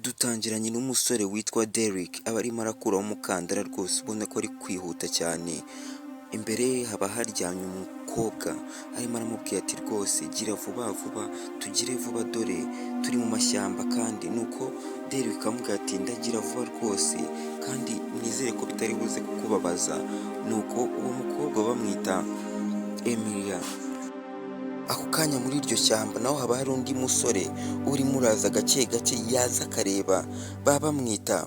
Dutangiranye n'umusore witwa Derrick aba arimo arakuraho umukandara rwose ubona ko ari kwihuta cyane, imbere ye haba haryamye umukobwa arimo aramubwira ati rwose gira vuba vuba tugire vuba dore turi mu mashyamba kandi nuko Derrick akamubwira ati ndagira vuba rwose kandi nizere ko bitari buze kukubabaza, nuko uwo mukobwa bamwita Emilia. Ako kanya muri iryo shyamba naho haba hari undi musore urimo uraza gake gake yaza akareba bamwita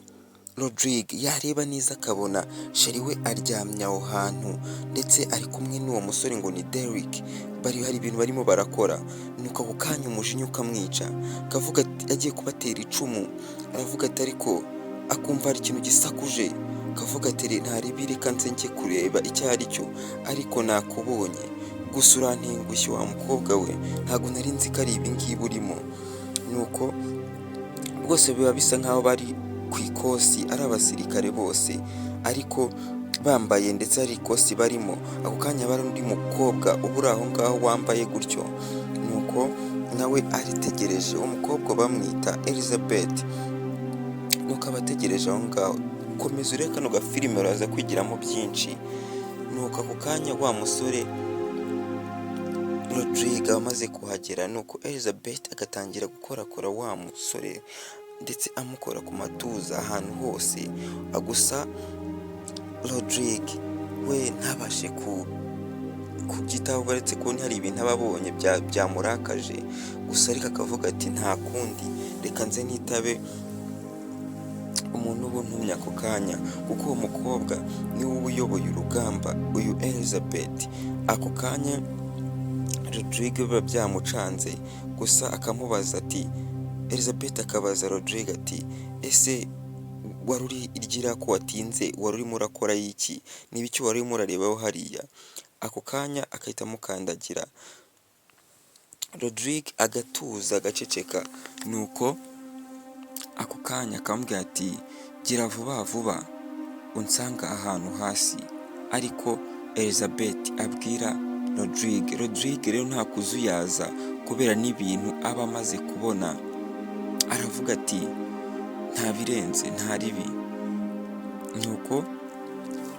Rodrigue, yareba neza akabona sheri we aryamye aho hantu ndetse ari kumwe n'uwo musore ngo ni Derrick, hari ibintu barimo barakora, nuko ako kanya umujinya ukamwica akavuga ati agiye kubatera icumu, aravuga ati ariko akumva hari ikintu gisakuje, akavuga ati ntarebe reka nze njye kureba icyo ari cyo ariko nakubonye gusa urantengushye wa mukobwa we, ntabwo nari nzi ko ari ibi ngibi urimo. Nuko rwose biba bisa nkaho bari ku ikosi ari abasirikare bose ariko bambaye ndetse hari ikosi barimo, ako kanya bari undi mukobwa uba uri aho ngaho wambaye gutyo, nuko nawe aritegereje, uwo mukobwa bamwita Elizabeth, nuko aba ategereje aho ngaho. Komeza urebe kano gafilime uraza kwigiramo byinshi. Nuko ako kanya wa musore Rodrigue amaze kuhagera, nuko Elizabeth agatangira gukorakora wa musore ndetse amukora ku matuza ahantu hose, gusa Rodrigue we ntabashe kubyitaho uretse ko hari ibintu aba abonye byamurakaje, gusa ariko akavuga ati nta kundi reka nze nitabe umuntu uba untumye ako kanya, kuko uwo mukobwa niwe uba uyoboye urugamba, uyu Elizabeth. Ako kanya Rodrigue biba byamucanze, gusa akamubaza ati Elizabeth akabaza Rodrigue ati ese wari uri iryira ko watinze, wari urimo urakora iki, n'ibiki wari urimo urarebaho hariya? Ako kanya akahita amukandagira, Rodrigue agatuza agaceceka, nuko ako kanya akamubwira ati gira vuba vuba unsanga ahantu hasi, ariko Elizabeth abwira Rodrigue rero nta kuzuyaza kubera n'ibintu aba amaze kubona, aravuga ati nta birenze nta ribi. Nuko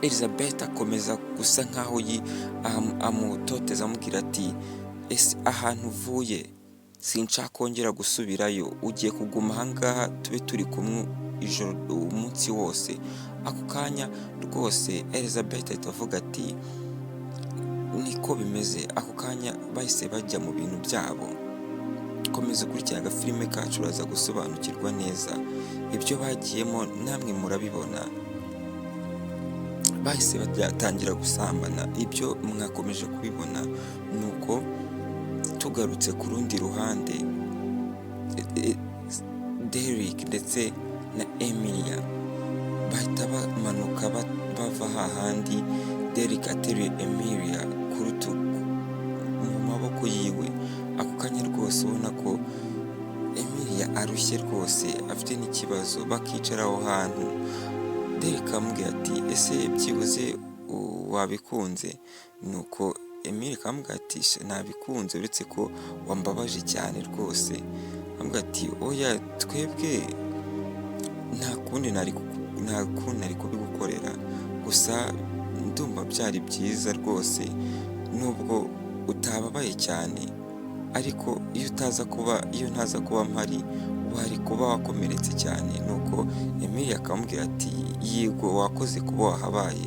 Elizabeth akomeza gusa nkaho amutoteza amubwira ati ese ahantu uvuye sinshaka kongera gusubirayo, ugiye kuguma ahangaha tube turi kumwe ijoro umunsi wose. Ako kanya rwose Elizabeth ahita avuga ati niko bimeze. Ako kanya bahise bajya mu bintu byabo. Komeza ukurikirana agafilime kacu uraza gusobanukirwa neza ibyo bagiyemo, namwe murabibona. Bahise batangira gusambana, ibyo mwakomeje kubibona. Nuko tugarutse ku rundi ruhande, Derrick ndetse na Emilia bahita bamanuka bava hahandi Derrick ateruye Emilia ku rutugu mu maboko yiwe. Ako kanya rwose ubona ko Emilia arushye rwose afite n'ikibazo, bakicara aho hantu. Derrick amubwira ati ese byibuze wabikunze? Nuko Emilia akamubwira ati nabikunze uretse ko wambabaje cyane rwose. Amubwira ati oya twebwe nta kundi nari kubigukorera, gusa ndumva byari byiza rwose nubwo utababaye cyane, ariko iyo ntaza kuba mpari wari kuba wakomeretse cyane. Nuko Emilia akamubwira ati yego wakoze kuba wahabaye.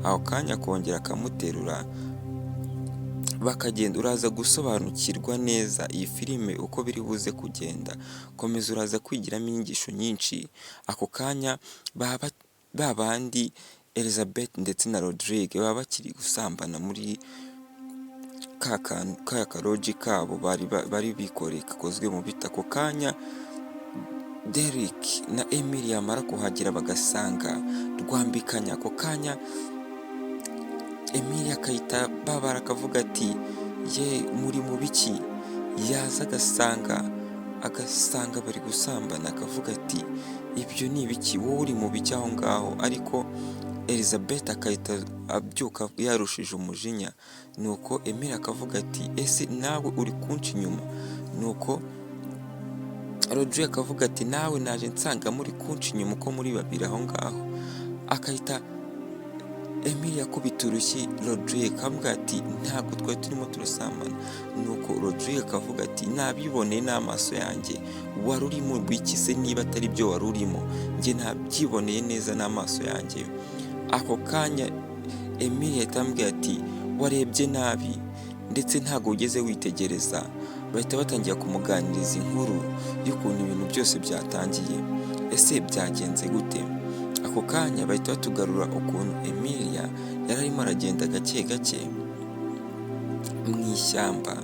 Aho kanya akongera akamuterura bakagenda. Uraza gusobanukirwa neza iyi filime uko biri buze kugenda, komeza uraza kwigiramo inyigisho nyinshi. Ako kanya babandi Elizabeth ndetse na Rodrigue baba bakiri gusambana muri ka karoji kabo bari bikoreye kakozwe mu biti. Ako kanya Derrick na Emilia yamara kuhagera bagasanga rwambikanya. Ako kanya Emilia akahita babara akavuga ati ye muri mu biki, yaza agasanga bari gusambana, akavuga ati ibyo ni ibiki, wowe uri mu biki aho ngaho? Ariko Elizabeth akahita abyuka yarushije umujinya. Nuko Emilia akavuga ati ese nawe uri kunca inyuma? Nuko Rodrigue akavuga ati nawe naje nsanga muri kunca inyuma uko muri babiri aho ngaho, akahita Emilia akubita urushyi Rodrigue akavuga ati ntabwo twari turimo turasambana, nuko Rodrigue akavuga ati nabyiboneye n'amaso yanjye, wari urimo biki se niba atari byo wari urimo, njye nabyiboneye neza n'amaso yanjye. Ako kanya Emilia ahita amubwira ati warebye nabi ndetse ntabwo ugeze witegereza, bahita batangira kumuganiriza inkuru y'ukuntu ibintu byose byatangiye, ese byagenze gute. Ako kanya bahita batugarura ukuntu Emilia yari arimo aragenda gake gake mu ishyamba,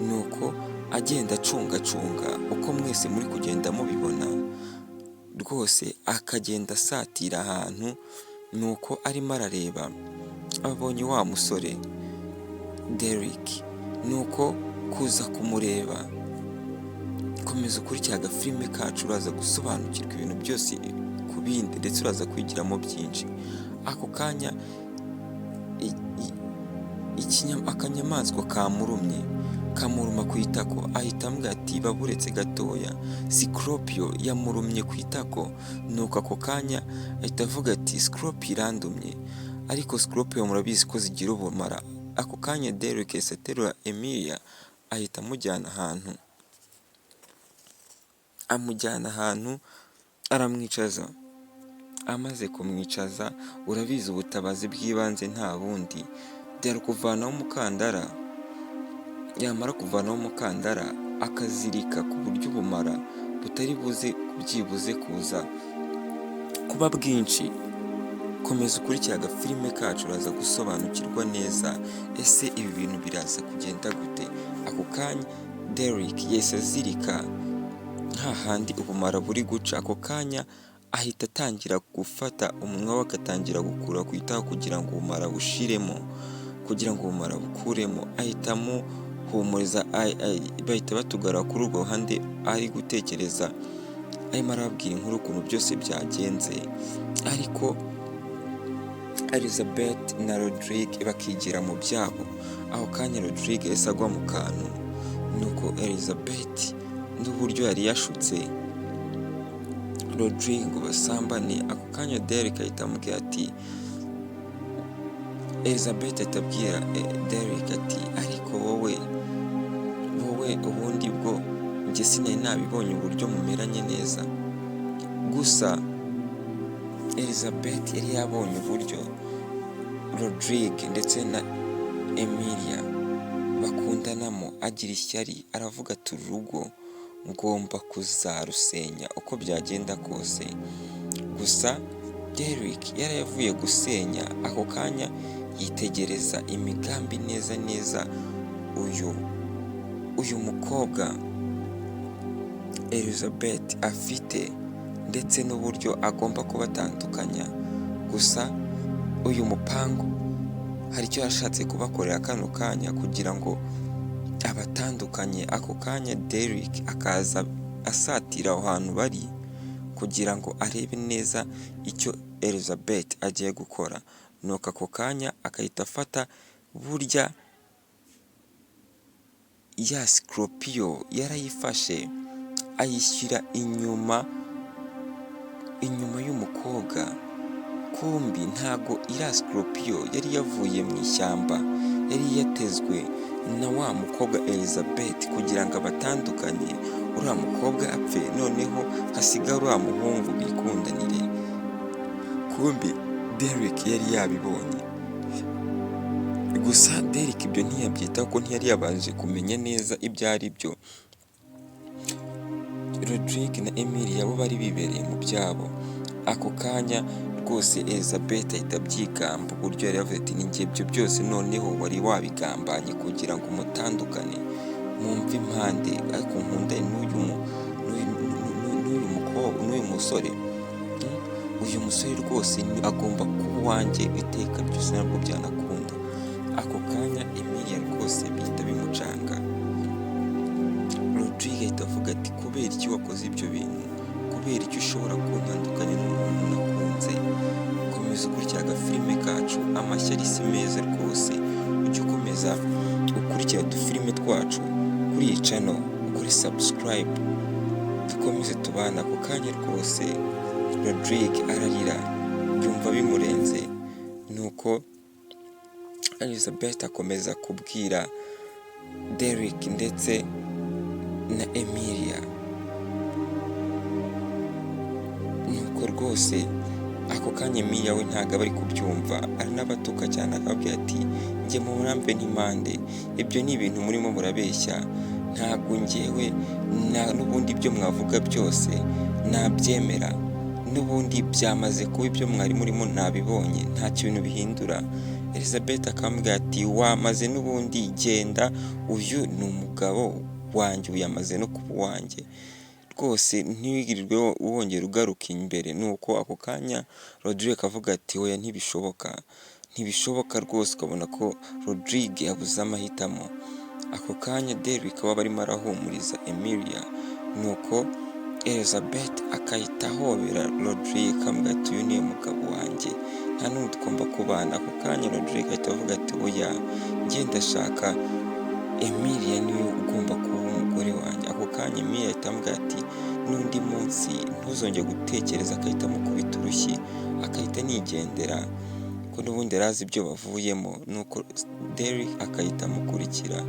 nuko agenda acungacunga uko mwese muri kugenda mubibona rwose, akagenda asatira ahantu, nuko arimo arareba abonye wa musore Derek, nuko kuza kumureba, komeza ukurikira agafilime kacu uraza gusobanukirwa ibintu byose ku bindi ndetse uraza kwigiramo byinshi. Ako kanya akanyamaswa kamurumye kamuruma ku itako, ahita ambwira ati baburetse gatoya, Scorpio yamurumye ku itako. Nuko ako kanya ahita avuga ati Scorpio irandumye, ariko Scorpio murabizi ko zigira ubumara. Ako kanya Derek yahise aterura Emilia ahita amujyana ahantu aramwicaza. Amaze kumwicaza, urabizi ubutabazi bw'ibanze nta bundi byari kuvanaho umukandara, yamara kuvanaho umukandara akazirika ku buryo ubumara butari buze byibuze kuza kuba bwinshi. Komeza ukurikira agafilime kacu uraza gusobanukirwa neza ese ibi bintu biraza kugenda gute. Ako kanya Derek yahise azirika hahandi ubumara buri guca. Ako kanya ahita atangira gufata umunwa we agatangira gukura ku itako kugira ngo ubumara bushiremo, kugira ngo ubumara bukuremo. Ahita amuhumuriza, bahita batugara kuri urwo ruhande ari gutekereza, arimo arababwira inkuru ukuntu byose byagenze, ariko Elizabeth na Rodrigue bakigira mu byabo. Aho kanya Rodrigue yahise agwa mu kantu, nuko Elizabeth n'uburyo yari yashutse Rodrigue ngo basambane. Ako kanya Derek ahita amubwira ati, Elizabeth ahita abwira Derek ati ariko wowe ubundi bwo njye sinari nabibonye uburyo mumeranye neza. Gusa Elizabeth yari yabonye uburyo Rodrigue ndetse na Emilia bakundanamo, agira ishyari, aravuga ati uru rugo ngomba kuzarusenya uko byagenda kose. Gusa Derek yari yavuye gusenya. Ako kanya yitegereza imigambi neza neza uyu mukobwa Elizabeth afite, ndetse n'uburyo agomba kubatandukanya. Gusa uyu mupangu hari icyo yashatse kubakorera kano kanya kugira ngo abatandukanye. Ako kanya Derek akaza asatira aho hantu bari kugira ngo arebe neza icyo Elizabeth agiye gukora. Nuko ako kanya akahita afata burya ya Scorpio yarayifashe ayishyira inyuma y'umukobwa. Kumbi ntago iriya Scorpio yari yavuye mu ishyamba, yari yatezwe na wa mukobwa Elizabeth kugira ngo abatandukanye, uriya mukobwa apfe, noneho hasiga uriya muhungu bikundanire. Kumbi Derek yari yabibonye. Gusa Derek ibyo ntiyabyitaho ko ntiyari yabanje kumenya neza ibyo ari byo. Rodrigue na Emilia bo bari bibereye mu byabo. Ako kanya rwose Elizabeth ahita abyigamba uburyo yari yavuze ati ninjye ibyo byose noneho wari wabigambanye kugira ngo mutandukane mwumve impande, ariko nkunda n'uyu musore. Uyu musore rwose agomba kuba uwanjye iteka ryose, ntabwo byanakunda. Ako kanya Emilia rwose bihita bimucanga. Rodrigue ahita avuga ati kubera iki wakoze ibyo bintu, kubera iki ushobora kuntandukanya n'umuntu nakunze. Komeza ukurikira agafilime kacu, amashyari si meza rwose. Ujye ukomeza ukurikira udufilime twacu kuri iyi channel, kuri subscribe. babana. Ako kanya rwose Rodrigue ararira yumva bimurenze, nuko Elizabeth akomeza kubwira Derek ndetse na Emilia, nuko rwose ako kanya Emilia we ntabwo aba ari kubyumva, aranabatuka cyane akababwira ati njye muramve n'impande, ibyo ni ibintu murimo murabeshya, ntabwo njyewe n'ubundi ibyo mwavuga byose nabyemera, n'ubundi byamaze kuba ibyo mwari murimo nabibonye, nta kintu bihindura. Elizabeth akamubwira ati wamaze n'ubundi genda, uyu ni umugabo wanjye, uyu yamaze no kuba uwanjye rwose, ntiwigirirwe wongera ugaruka imbere. Nuko ako kanya Rodrigue akavuga ati oya ntibishoboka rwose, ukabona ko Rodrigue yabuze amahitamo. Ako kanya Derek aba arimo arahumuriza Emilia, nuko Elizabeth akahita ahobera Rodrigue akamubwira ati uyu niwe mugabo wanjye, nta n'undi tugomba kubana. Ako kanya Rodrigue ahita avuga ati oya njye ndashaka Emilia, niwe ugomba kuba umugore wanjye. Ako kanya Emilia ahita amubwira ati n'undi munsi ntuzongere gutekereza, akahita amukubita urushyi akahita anigendera, ko n'ubundi arazi ibyo bavuyemo. Nuko Derek akahita amukurikira.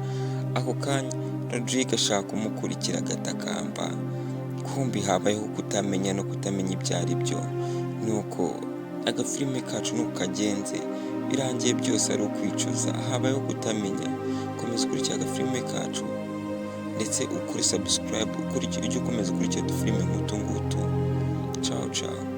Ako kanya Rodrigue ashaka kumukurikira agatakamba, kumbi habayeho kutamenya no kutamenya ibyo ari byo. Nuko agafilime kacu nuko kagenze, birangiye byose ari ukwicuza, habayeho kutamenya. Komeza ukurikira agafilime kacu ndetse ukore subscribe, ujye ukomeza ukurikira udufilime nk'utu ngutu. Ciao ciao.